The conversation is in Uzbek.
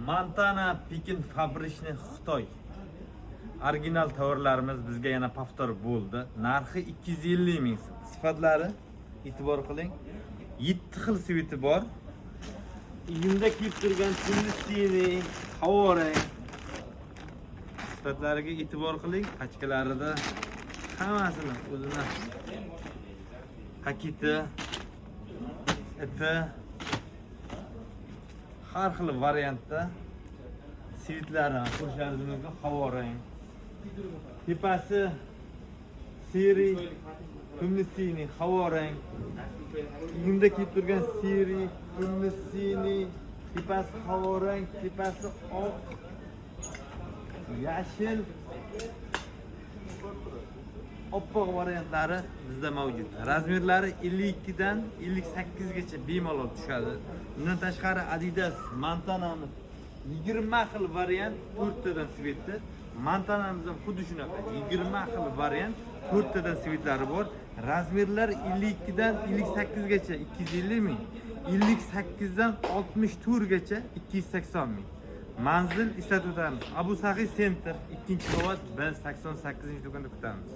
Montana Pekin Fabrishni Xitoy. Original tovarlarimiz bizga yana paftor bo'ldi. Narxi 250 ming. Sifatlari e'tibor qiling. 7 xil sviti bor. Iyunda kiyib turgan tunnisini, havorang sifatlariga e'tibor qiling. Pachkalarida hammasini o'zini paketi, ipi har xil variantda svitlari ko'rishingiz mumkin. Havorang, tepasi seri, tunnisini, havorang, iyunda kiyib turgan seri, tunnisini, tepasi havorang, tepasi oq, yashil, oppoq variantlari bizda mavjud. Razmerlari 52 dan 58 gacha bemalol tushadi. Bundan tashqari Adidas Montana'miz 20 xil variant 4 tadan svetdi. Montana'miz ham xuddi shunaqa 20 xil variant 4 tadan svetlari bor. Razmerlar 52 dan 58 gacha 250 ming, 58 dan 64 gacha 280 ming. Manzil eslatib o'tamiz. Abu Sahiy Center 2-qavat B88-do'konda kutamiz.